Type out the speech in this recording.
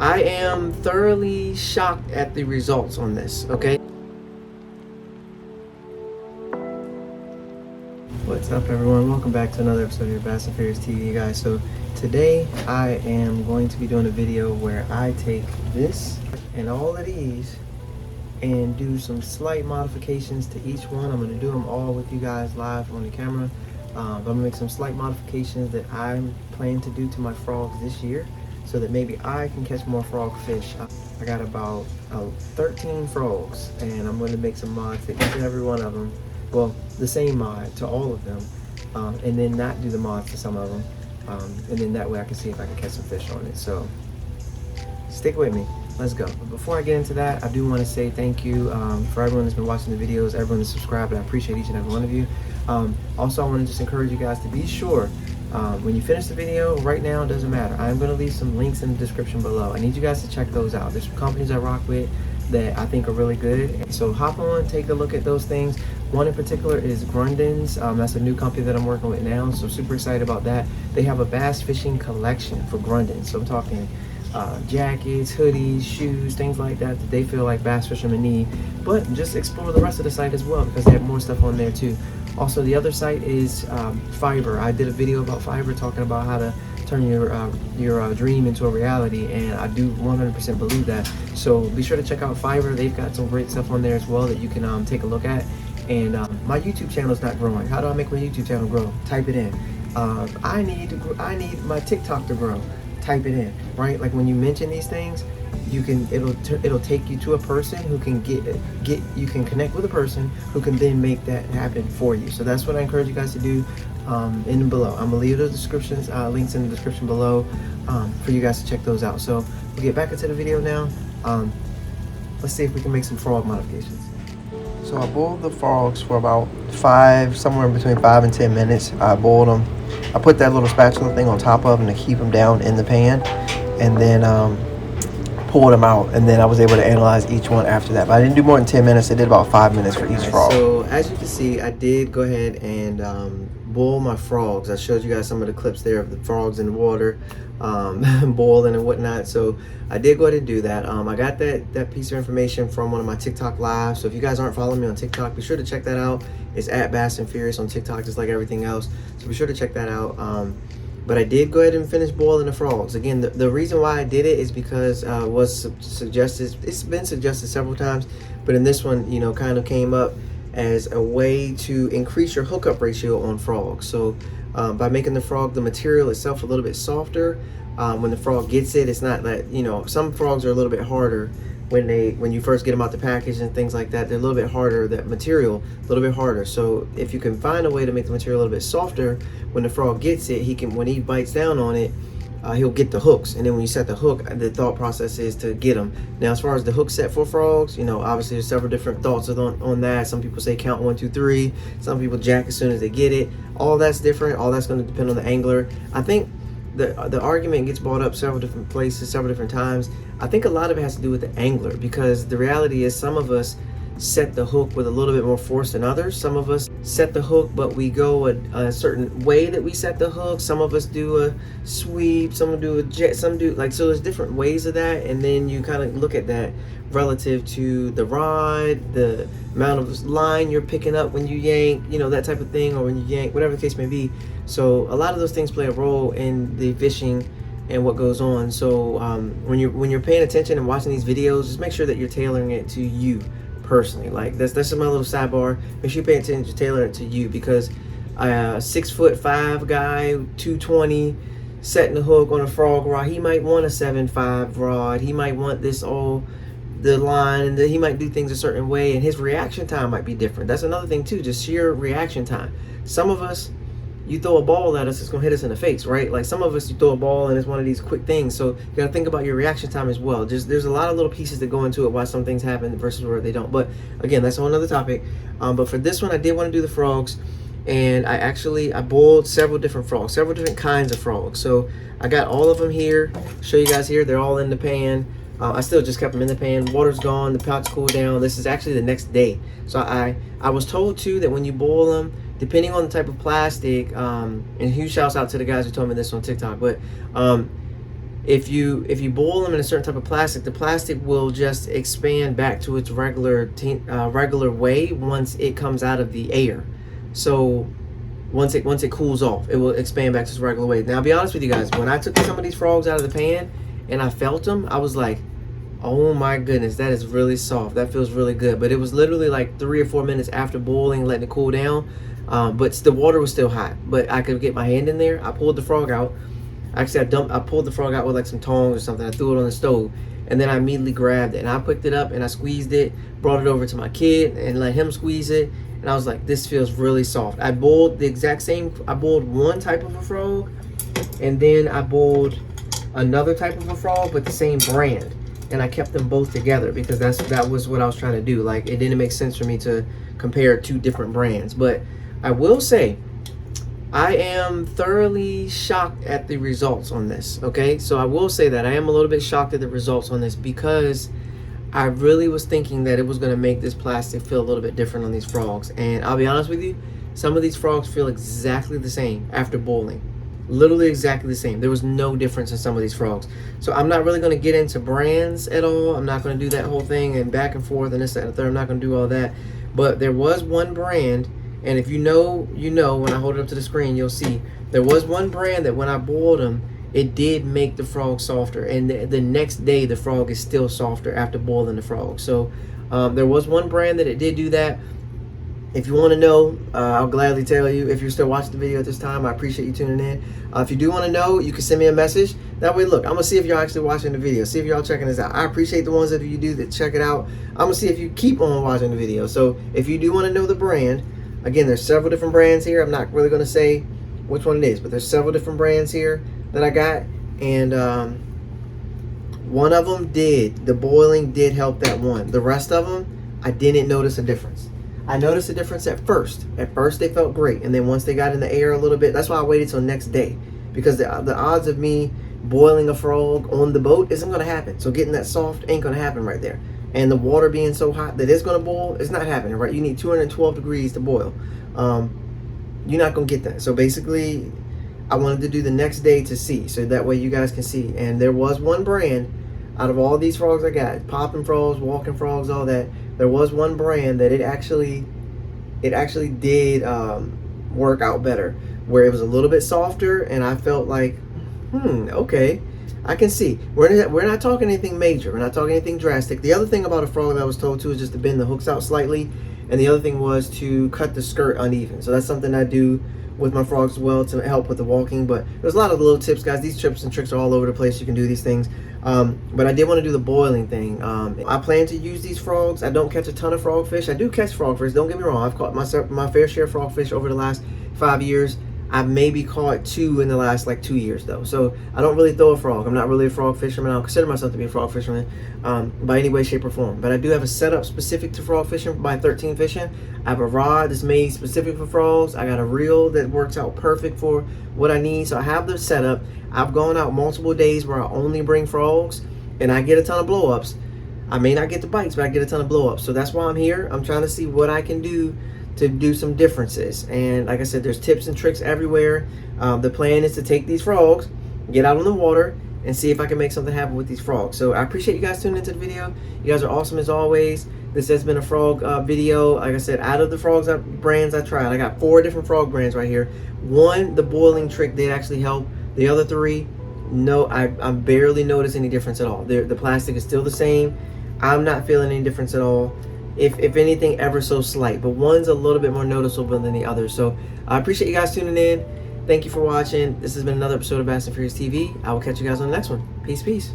I am thoroughly shocked at the results on this, okay? What's up, everyone? Welcome back to another episode of your Fast and Furious TV, guys. So today I am going to be doing a video where I take this and all of these and do some slight modifications to each one. I'm going to do them all with you guys live on the camera. I'm going to make some slight modifications that I'm planning to do to my frogs this year so that maybe I can catch more frog fish. I got about 13 frogs, and I'm going to make some mods to each and every one of them. Well, the same mod to all of them, and then not do the mods to some of them. And then that way I can see if I can catch some fish on it. So stick with me. Let's go. But before I get into that, I do want to say thank you for everyone that's been watching the videos, everyone that's subscribed. I appreciate each and every one of you. Also, I want to just encourage you guys to be sure when you finish the video, right now, it doesn't matter. I'm going to leave some links in the description below. I need you guys to check those out. There's some companies I rock with that I think are really good. So hop on, take a look at those things. One in particular is Grundon's. That's a new company that I'm working with now, so super excited about that. They have a bass fishing collection for Grundon. So I'm talking jackets, hoodies, shoes, things like that that they feel like bass fishermen need. But just explore the rest of the site as well, because they have more stuff on there too. Also, the other site is Fiverr. I did a video about Fiverr talking about how to turn your dream into a reality, and I do 100% believe that. So be sure to check out Fiverr. They've got some great stuff on there as well that you can take a look at. And my YouTube channel is not growing. How do I make my YouTube channel grow? Type it in. I need my TikTok to grow. Type it in, right? Like when you mention these things, you can it'll take you to a person who can you can connect with a person who can then make that happen for you. So that's what I encourage you guys to do. In below, I'm gonna leave the descriptions, links in the description below, for you guys to check those out. So we'll get back into the video now. Let's see if we can make some frog modifications. So I boiled the frogs for about somewhere between 5 and 10 minutes. I boiled them. I put that little spatula thing on top of them to keep them down in the pan, and then pulled them out, and then I was able to analyze each one after that. But I didn't do more than 10 minutes. I did about 5 minutes for each frog. So as you can see, I did go ahead and boil my frogs. I showed you guys some of the clips there of the frogs in the water, boiling and whatnot. So I did go ahead and do that. I got that piece of information from one of my TikTok lives. So if you guys aren't following me on TikTok, be sure to check that out. It's at Bass and Furious on TikTok, just like everything else. So be sure to check that out. But I did go ahead and finish boiling the frogs. Again, the reason why I did it is because was suggested. It's been suggested several times, but in this one, kind of came up as a way to increase your hookup ratio on frogs. So by making the frog, the material itself, a little bit softer, when the frog gets it, it's not that, some frogs are a little bit harder when you first get them out the package and things like that. They're a little bit harder, that material a little bit harder. So if you can find a way to make the material a little bit softer, when the frog gets it, when he bites down on it, he'll get the hooks. And then when you set the hook, the thought process is to get them. Now, as far as the hook set for frogs, obviously there's several different thoughts on that. Some people say count 1, 2, 3. Some people jack as soon as they get it. All that's different. All that's going to depend on the angler. I think the argument gets brought up several different places, several different times. I think a lot of it has to do with the angler, because the reality is some of us set the hook with a little bit more force than others. Some of us set the hook, but we go a certain way that we set the hook. Some of us do a sweep, some do a jet, some do so there's different ways of that. And then you kind of look at that relative to the rod, the amount of line you're picking up when you yank, that type of thing, or when you yank, whatever the case may be. So a lot of those things play a role in the fishing and what goes on. So when you're paying attention and watching these videos, just make sure that you're tailoring it to you personally. Like that's just my little sidebar. Make sure you pay attention to tailor it to you, because a 6'5" guy, 220, setting the hook on a frog rod, he might want a 7.5 rod. He might want the line, and he might do things a certain way, and his reaction time might be different. That's another thing too, just sheer reaction time. Some of us, you throw a ball at us, it's gonna hit us in the face, right? Like some of us, you throw a ball and it's one of these quick things. So you gotta think about your reaction time as well. There's a lot of little pieces that go into it, why some things happen versus where they don't. But again, that's a whole other topic. But for this one, I did want to do the frogs, and I boiled several different frogs, several different kinds of frogs. So I got all of them here. Show you guys here. They're all in the pan. I still just kept them in the pan. Water's gone. The pot's cooled down. This is actually the next day. So I was told too that when you boil them, depending on the type of plastic, and huge shouts out to the guys who told me this on TikTok, but if you boil them in a certain type of plastic, the plastic will just expand back to its regular way once it comes out of the air. So once it cools off, it will expand back to its regular way. Now, I'll be honest with you guys, when I took some of these frogs out of the pan and I felt them, I was like, oh my goodness, that is really soft. That feels really good. But it was literally like 3 or 4 minutes after boiling, letting it cool down. But the water was still hot. But I could get my hand in there. I pulled the frog out. Actually, I pulled the frog out with like some tongs or something. I threw it on the stove. And then I immediately grabbed it. And I picked it up and I squeezed it, brought it over to my kid and let him squeeze it. And I was like, this feels really soft. I boiled the exact same. I boiled one type of a frog. And then I boiled another type of a frog, but the same brand. And I kept them both together because that was what I was trying to do. Like, it didn't make sense for me to compare 2 different brands. But I will say, I am thoroughly shocked at the results on this. Okay, so I will say that I am a little bit shocked at the results on this because I really was thinking that it was going to make this plastic feel a little bit different on these frogs. And I'll be honest with you, some of these frogs feel exactly the same after boiling. Literally exactly the same. There was no difference in some of these frogs. So I'm not really going to get into brands at all. I'm not going to do that whole thing and back and forth and this, that, and the third. I'm not going to do all that. But there was one brand, and if you know, when I hold it up to the screen, you'll see there was one brand that when I boiled them, it did make the frog softer. And the next day, the frog is still softer after boiling the frog. So there was one brand that it did do that. If you want to know, I'll gladly tell you. If you're still watching the video at this time, I appreciate you tuning in. If you do want to know, you can send me a message. That way, look, I'm going to see if y'all actually watching the video. See if y'all checking this out. I appreciate the ones that you do that check it out. I'm going to see if you keep on watching the video. So if you do want to know the brand, again, there's several different brands here. I'm not really going to say which one it is, but there's several different brands here that I got. And one of them the boiling did help that one. The rest of them, I didn't notice a difference. I noticed a difference at first. At first, they felt great. And then once they got in the air a little bit, that's why I waited till next day. Because the odds of me boiling a frog on the boat isn't going to happen. So getting that soft ain't going to happen right there. And the water being so hot that it's going to boil, it's not happening, right? You need 212 degrees to boil. You're not going to get that. So basically, I wanted to do the next day to see. So that way you guys can see. And there was one brand out of all these frogs I got, popping frogs, walking frogs, all that. There was one brand that it actually did work out better, where it was a little bit softer, and I felt like, okay, I can see. We're not talking anything major. We're not talking anything drastic. The other thing about a frog that I was told to is just to bend the hooks out slightly, and the other thing was to cut the skirt uneven. So that's something I do with my frogs as well to help with the walking. But there's a lot of little tips, guys. These tips and tricks are all over the place. You can do these things. But I did want to do the boiling thing. I plan to use these frogs. I don't catch a ton of frogfish. I do catch frogfish. Don't get me wrong. I've caught my fair share of frogfish over the last 5 years. I've maybe caught 2 in the last like 2 years though. So I don't really throw a frog. I'm not really a frog fisherman. I don't consider myself to be a frog fisherman by any way, shape, or form. But I do have a setup specific to frog fishing by 13 Fishing. I have a rod that's made specific for frogs. I got a reel that works out perfect for what I need. So I have the setup. I've gone out multiple days where I only bring frogs and I get a ton of blow-ups. I may not get the bites, but I get a ton of blow-ups. So that's why I'm here. I'm trying to see what I can do to do some differences. And like I said, there's tips and tricks everywhere. The plan is to take these frogs, get out on the water, and see if I can make something happen with these frogs. So I appreciate you guys tuning into the video. You guys are awesome as always. This has been a frog video. Like I said, out of the frogs brands I tried, I got 4 different frog brands right here. One, the boiling trick did actually help. The other 3, no, I barely noticed any difference at all. The plastic is still the same. I'm not feeling any difference at all. If anything, ever so slight, but one's a little bit more noticeable than the other. So I appreciate you guys tuning in. Thank you for watching. This has been another episode of Bass and Furious TV. I will catch you guys on the next one. Peace.